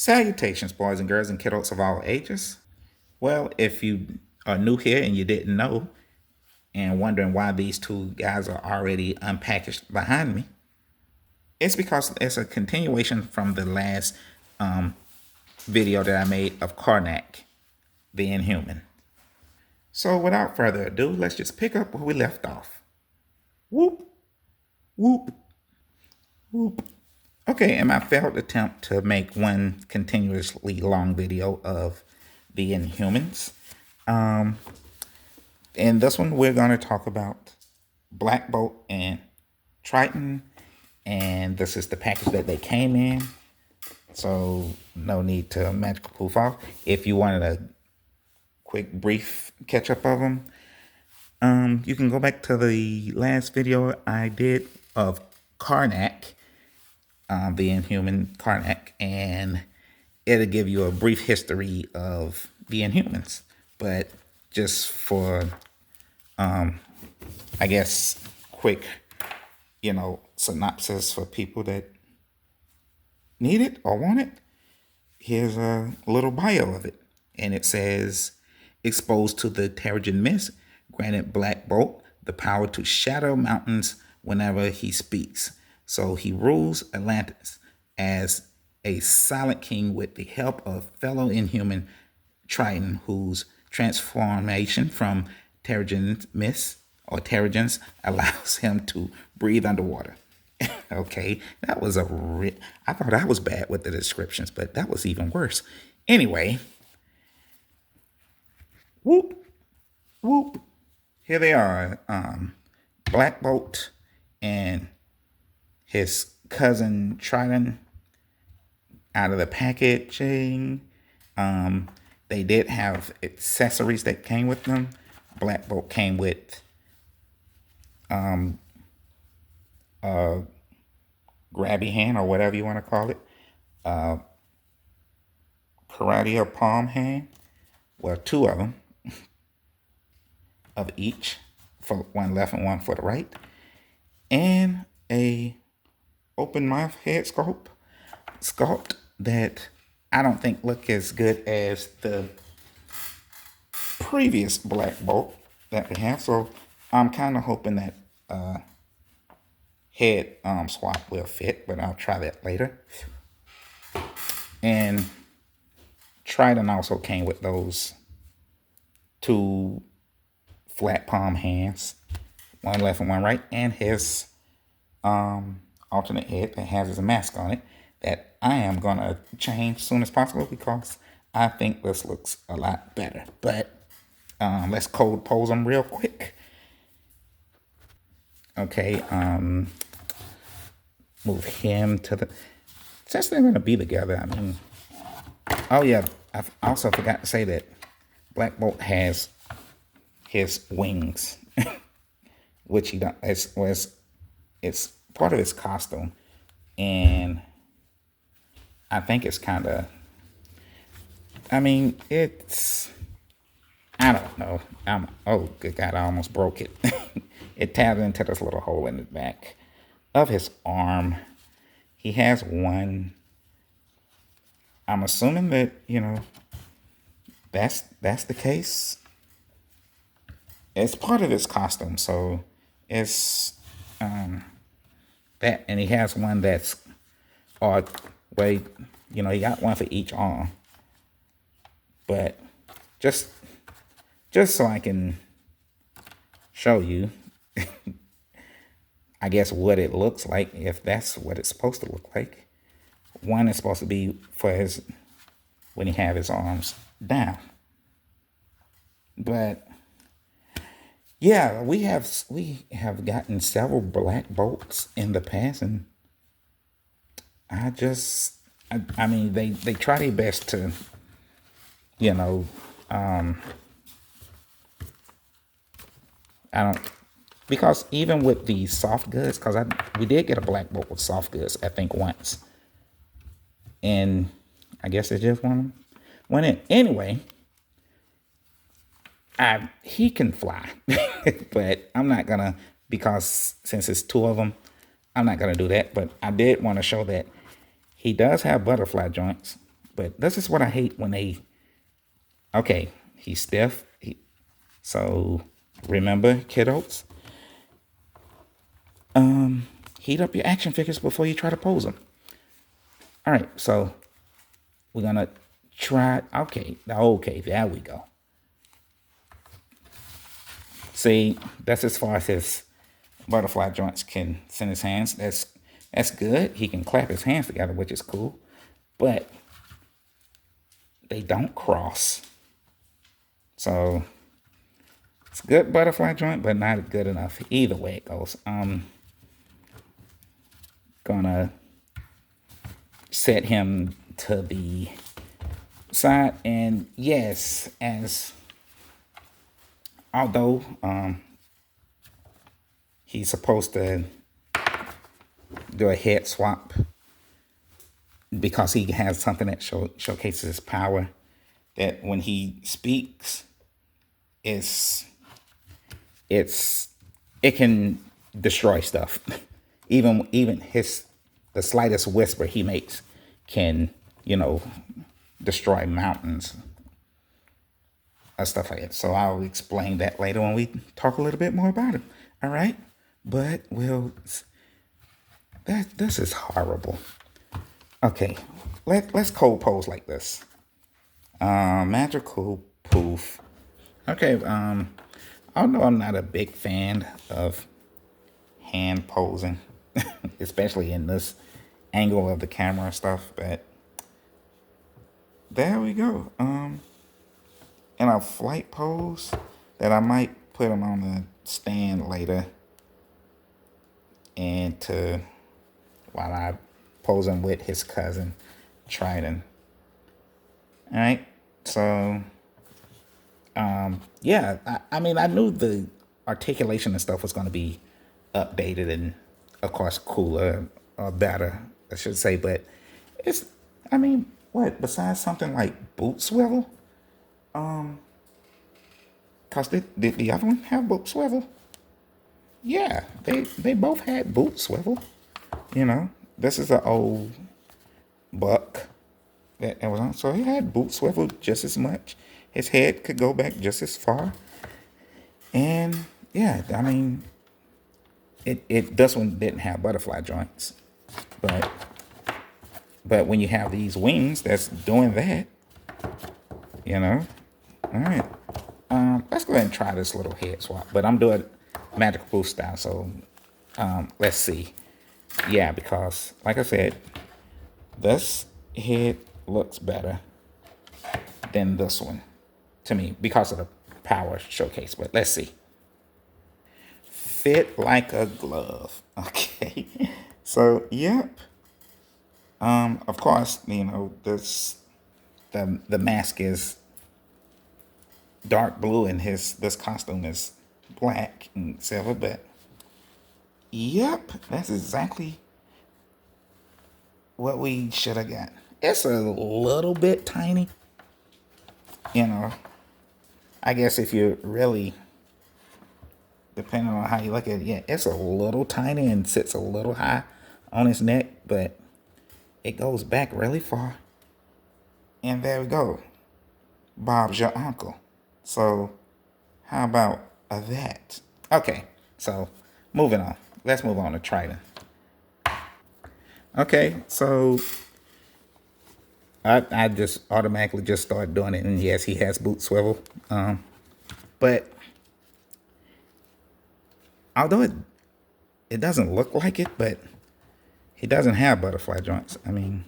Salutations, boys and girls and kiddos of all ages. Well, if you are new here and you didn't know and wondering why these two guys are already unpackaged behind me, it's because it's a continuation from the last video that I made of Karnak, the Inhuman. So without further ado, let's just pick up where we left off. Whoop, whoop, whoop. Okay, in my failed attempt to make one continuously long video of the Inhumans, in this one we're going to talk about Black Bolt and Tridon, and this is the package that they came in, so no need to magical proof off. If you wanted a quick brief catch up of them, you can go back to the last video I did of Karnak, the Inhuman Karnak, and it'll give you a brief history of the Inhumans. But just for, I guess, quick, synopsis for people that need it or want it, here's a little bio of it. And it says, exposed to the Tridon mist, granted Black Bolt the power to shatter mountains whenever he speaks. So he rules Atlantis as a silent king with the help of fellow Inhuman Tridon, whose transformation from Tridon's mist or Tridon's allows him to breathe underwater. Okay, that was I thought I was bad with the descriptions, but that was even worse. Anyway, whoop, whoop. Here they are, Black Bolt and his cousin Tridon out of the packaging. They did have accessories that came with them. Black Bolt came with a grabby hand, or whatever you want to call it, karate or palm hand. Well, two of them, of each, for one left and one for the right, and a open mouth head sculpt that I don't think look as good as the previous Black Bolt that we have. So I'm kind of hoping that head swap will fit, but I'll try that later. And Tridon also came with those two flat palm hands, one left and one right, and his alternate head that has his mask on it that I am gonna change as soon as possible because I think this looks a lot better. But let's code pose them real quick. Okay, move him to the, since they're gonna be together, I mean, oh yeah, I also forgot to say that Black Bolt has his wings, which he don't, it's part of his costume, and I think it's kind of, I mean, it's, I don't know. Oh, good God, I almost broke it. It tapped into this little hole in the back of his arm. He has one. I'm assuming that, that's the case. It's part of his costume, so it's that, and he has one that's, or wait, he got one for each arm. But just so I can show you, I guess, what it looks like, if that's what it's supposed to look like. One is supposed to be for his, when he have his arms down. But yeah, we have gotten several Black Bolts in the past, and I mean, they try their best to, I don't, because even with the soft goods, because we did get a Black Bolt with soft goods, I think, once, and I guess it just went in. Anyway, he can fly, but I'm not gonna, because since it's two of them, I'm not gonna do that. But I did want to show that he does have butterfly joints, But this is what I hate when they, okay, he's stiff. So remember, kiddos, heat up your action figures before you try to pose them. All right, so we're gonna try, okay, there we go. See, that's as far as his butterfly joints can send his hands. That's good. He can clap his hands together, which is cool. But they don't cross. So it's good butterfly joint, but not good enough. Either way it goes. I'm gonna set him to the side, and yes, as although he's supposed to do a head swap because he has something that showcases his power, that when he speaks, it can destroy stuff. even the slightest whisper he makes can, destroy mountains or stuff like that. So I'll explain that later when we talk a little bit more about it. All right, but this is horrible. Okay, let's cold pose like this. Magical poof. Okay, although I'm not a big fan of hand posing, especially in this angle of the camera and stuff, but there we go. In a flight pose that I might put him on the stand later, and while I pose him with his cousin Tridon. All right, so yeah, I mean, I knew the articulation and stuff was going to be updated and, of course, cooler or better, I should say. But I mean, what, besides something like boot swivel? Because did the other one have boot swivel? Yeah, they both had boot swivel. This is an old buck that was on. So he had boot swivel just as much. His head could go back just as far. And yeah, I mean, this one didn't have butterfly joints. But when you have these wings that's doing that, All right. Let's go ahead and try this little head swap. But I'm doing magical boost style, so let's see. Yeah, because like I said, this head looks better than this one to me because of the power showcase. But let's see. Fit like a glove. Okay. So yep. Of course, this the mask is dark blue and this costume is black and silver, but yep, that's exactly what we should have got. It's a little bit tiny, I guess if you really, depending on how you look at it, yeah, it's a little tiny and sits a little high on his neck, but it goes back really far. And there we go. Bob's your uncle. So how about that? Okay, so moving on. Let's move on to Tridon. Okay, so I just automatically just started doing it, and yes, he has boot swivel. But although it doesn't look like it, but he doesn't have butterfly joints. I mean,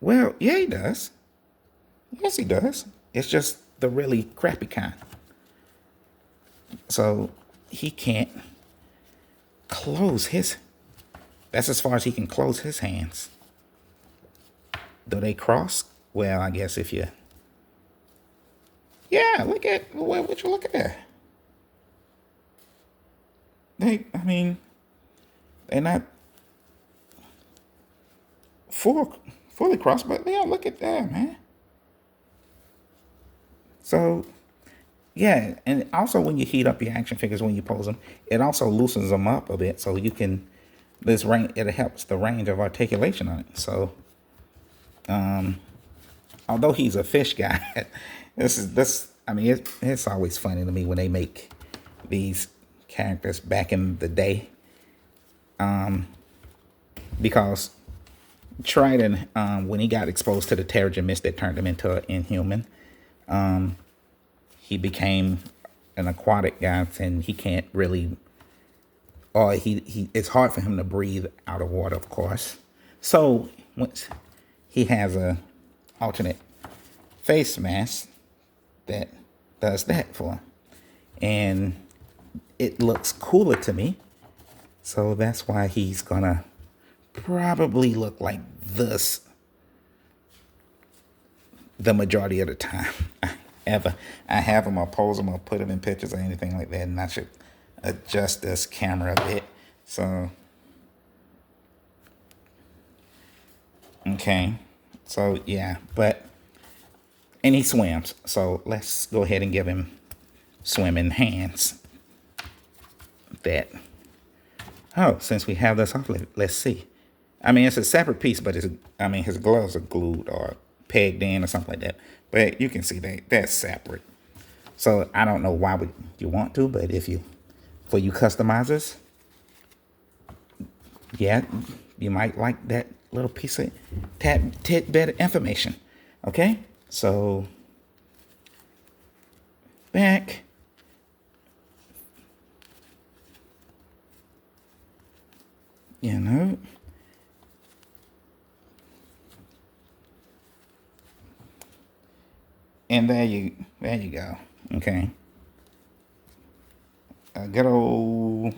well, yeah, he does. Yes, he does. It's just the really crappy kind. So he can't close his. That's as far as he can close his hands. Do they cross? Well, I guess if you. Yeah, look at what you look at there. They're not fully crossed, but yeah, look at that, man. So, yeah, and also when you heat up your action figures when you pose them, it also loosens them up a bit, so you can it helps the range of articulation on it. So, Although he's a fish guy, this. I mean, it's always funny to me when they make these characters back in the day, because Tridon, when he got exposed to the Terrigen Mist that turned him into an Inhuman, he became an aquatic guy, and he can't really, or he it's hard for him to breathe out of water, of course. So once he has a alternate face mask that does that for him, and it looks cooler to me. So that's why he's gonna probably look like this the majority of the time. I have him, I'll pose him, I'll put him in pictures or anything like that, and I should adjust this camera a bit. So, okay. So, yeah, and he swims. So let's go ahead and give him swimming hands. Since we have this off, let's see. I mean, it's a separate piece, but his gloves are glued or pegged in or something like that. But you can see that's separate. So I don't know why would you want to, but for you customizers, yeah, you might like that little piece of tidbit of information. Okay, so back. You know. And there you go. Okay. A good old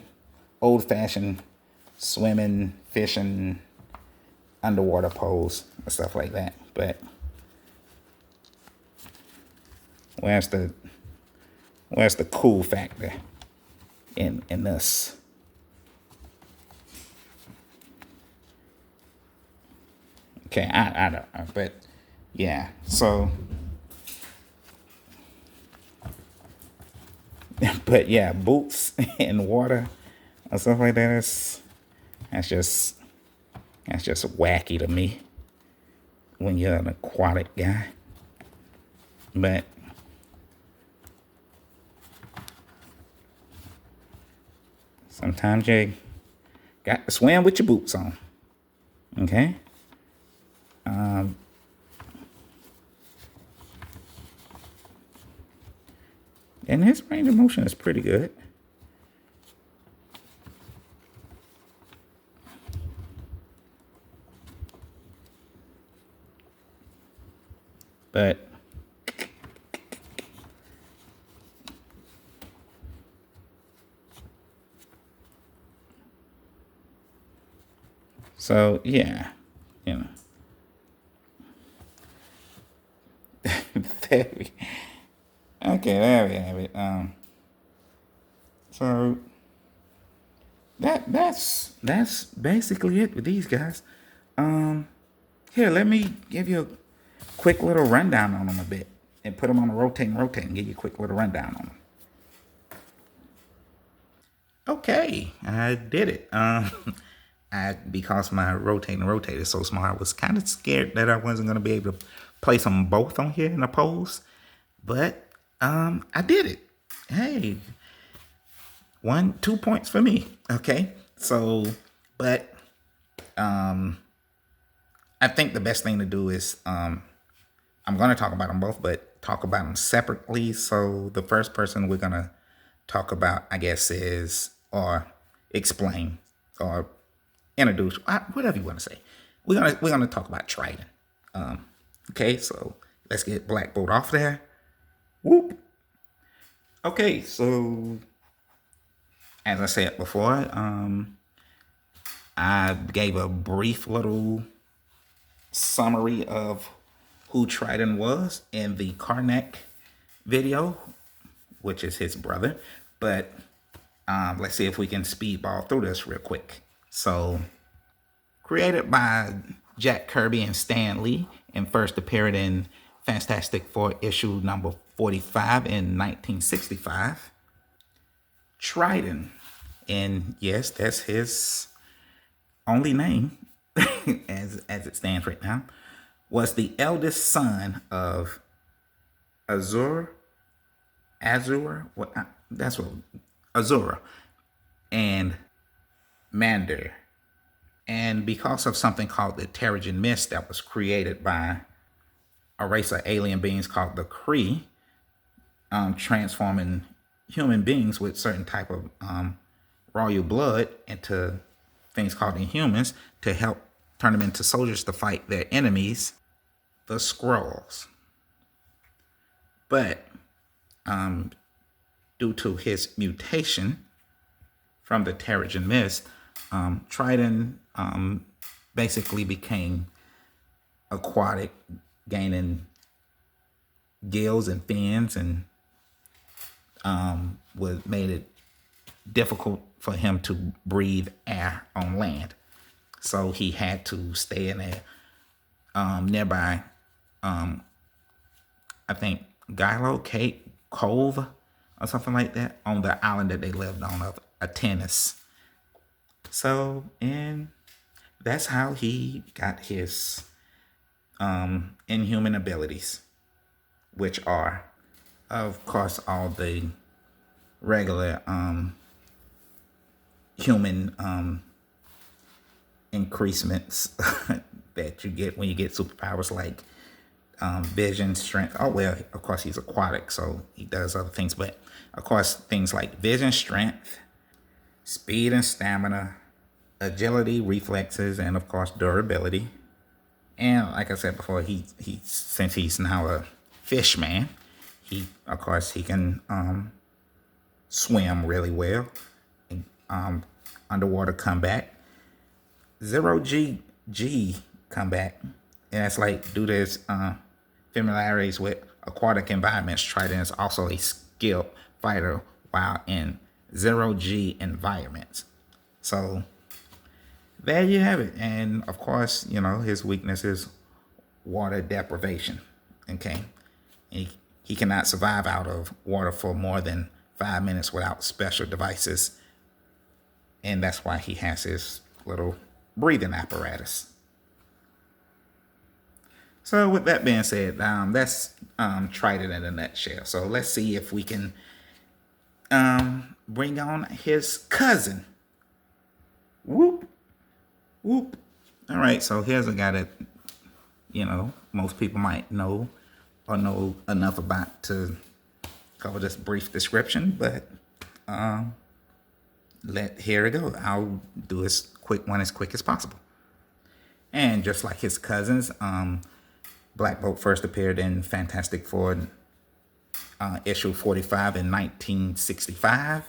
fashioned swimming, fishing, underwater pose and stuff like that. But where's the cool factor in this? Okay, I don't know, but yeah, so but yeah, boots in water and stuff like that, that's just wacky to me when you're an aquatic guy. But sometimes you got to swim with your boots on. Okay? And his range of motion is pretty good. But so yeah, you know. Okay, there we have it. So that's basically it with these guys. Here, let me give you a quick little rundown on them a bit, and put them on a rotate and give you a quick little rundown on them. Okay, I did it. Because my rotate is so small, I was kind of scared that I wasn't gonna be able to place them both on here in a pose, but I did it. Hey, 2 points for me. Okay, so but I think the best thing to do is I'm gonna talk about them both, but talk about them separately. So the first person we're gonna talk about, I guess, is or explain or introduce, whatever you want to say. We're gonna talk about Tridon. Okay, so let's get Black Bolt off there. Whoop. Okay, so as I said before, I gave a brief little summary of who Tridon was in the Karnak video, which is his brother. But let's see if we can speedball through this real quick. So, created by Jack Kirby and Stan Lee, and first appeared in Fantastic Four issue number 45 in 1965. Tridon, and yes, that's his only name as it stands right now, was the eldest son of Azur, that's what, Azura, and Mander. And because of something called the Terrigen Mist that was created by a race of alien beings called the Kree, transforming human beings with certain type of royal blood into things called Inhumans to help turn them into soldiers to fight their enemies, the Skrulls. But due to his mutation from the Terrigen Mist, Tridon basically became aquatic, gaining gills and fins, and made it difficult for him to breathe air on land. So he had to stay in a nearby, I think, Gilo Cape Cove or something like that, on the island that they lived on of Atenas. So, and that's how he got his inhuman abilities, which are, of course, all the regular human increasements that you get when you get superpowers, like vision, strength. Oh, well, of course, he's aquatic, so he does other things. But, of course, things like vision, strength, speed and stamina, agility, reflexes, and, of course, durability. And like I said before, he since he's now a fish man, of course, he can swim really well. Underwater combat. Zero G combat. And that's like, due to his familiarities with aquatic environments, Tridon is also a skilled fighter while in zero G environments. So there you have it. And of course, his weakness is water deprivation. Okay. He cannot survive out of water for more than 5 minutes without special devices. And that's why he has his little breathing apparatus. So with that being said, that's Tridon in a nutshell. So let's see if we can bring on his cousin. Whoop, whoop. All right, so here's a guy that, most people might know or know enough about to cover this brief description, but here we go. I'll do as quick as possible. And just like his cousins, Black Bolt first appeared in Fantastic Four issue 45 in 1965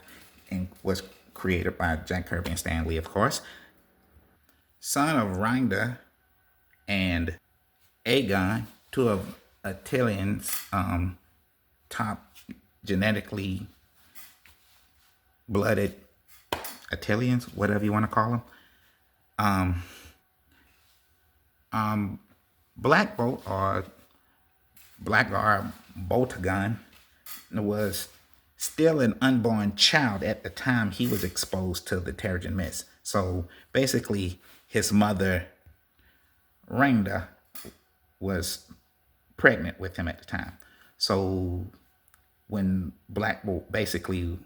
and was created by Jack Kirby and Stan Lee, of course. Son of Rhynda and Aegon, two of Attilion's top genetically blooded Attillions, whatever you want to call them. Black Bolt, or Blackguard Boltagon, was still an unborn child at the time he was exposed to the Terrigen Mist. So basically, his mother, Rhynda, was pregnant with him at the time. So when Black Bolt basically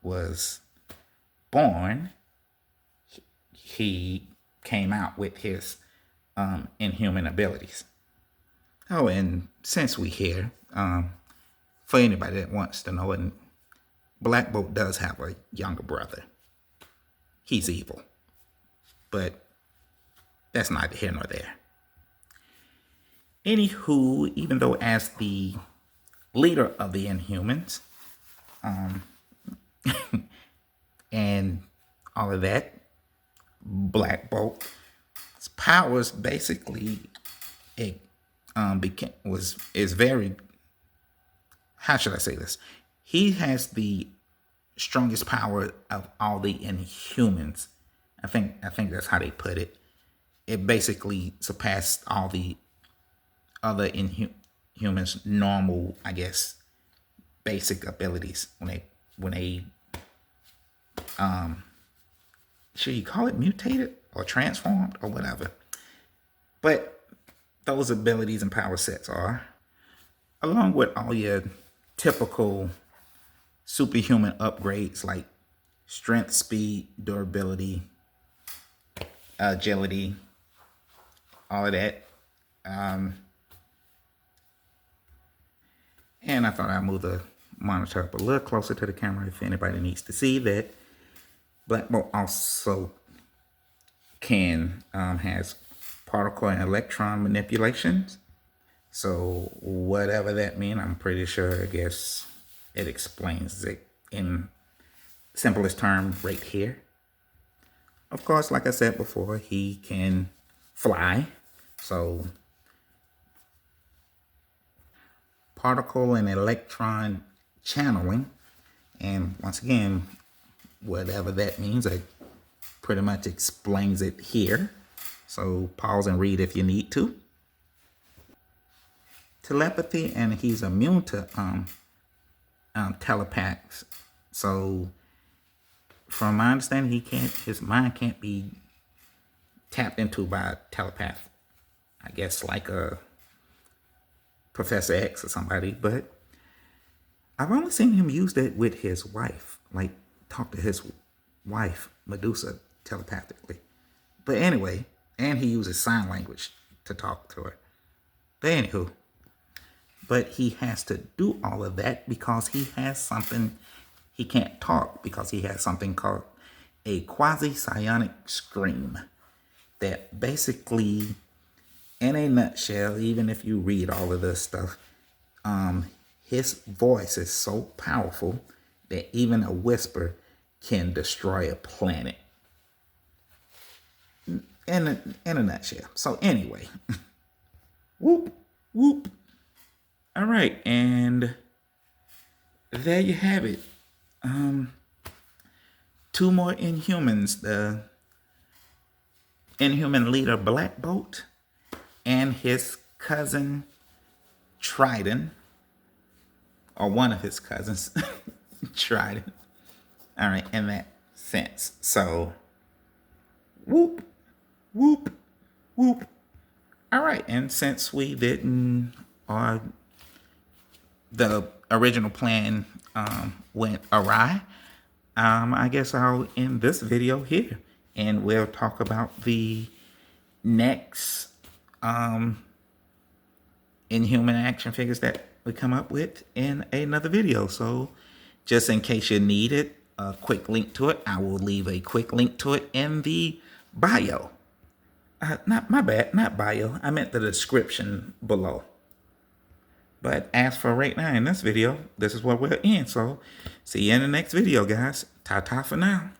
was born, he came out with his inhuman abilities. Oh, and since we here, for anybody that wants to know, and Black Bolt does have a younger brother. He's evil, but that's neither here nor there. Anywho, even though as the leader of the Inhumans, and all of that, Black Bolt's powers basically is very, how should I say this? He has the strongest power of all the Inhumans. I think that's how they put it. It basically surpassed all the other Inhumans' normal, I guess, basic abilities when they should you call it mutated or transformed or whatever. But those abilities and power sets are, along with all your typical superhuman upgrades like strength, speed, durability, agility, all of that. And I thought I'd move the monitor up a little closer to the camera if anybody needs to see that. Black Bolt also has particle and electron manipulations. So whatever that means, I'm pretty sure, I guess it explains it in simplest term right here. Of course, like I said before, he can fly. So particle and electron channeling. And once again, whatever that means, it pretty much explains it here. So pause and read if you need to. Telepathy, and he's immune to telepaths. So from my understanding, his mind can't be tapped into by a telepath. I guess like a Professor X or somebody, but I've only seen him use that with his wife, like talk to his wife, Medusa, telepathically. But anyway, and he uses sign language to talk to her. But anywho, but he has to do all of that because he has something, he can't talk because he has something called a quasi-psionic scream that basically, in a nutshell, even if you read all of this stuff, his voice is so powerful that even a whisper can destroy a planet. In a nutshell. So anyway, whoop, whoop. All right, and there you have it. 2 more Inhumans, the Inhuman leader Black Bolt and his cousin Tridon, or one of his cousins, Tridon. All right, in that sense. So, whoop, whoop, whoop. All right, and since we didn't, or the original plan went awry, I guess I'll end this video here, and we'll talk about the next Inhuman action figures that we come up with in another video. So just in case you need it, a quick link to it, I will leave a quick link to it in the bio. Not bio. I meant the description below. But as for right now in this video, this is what we're in. So see you in the next video, guys. Ta-ta for now.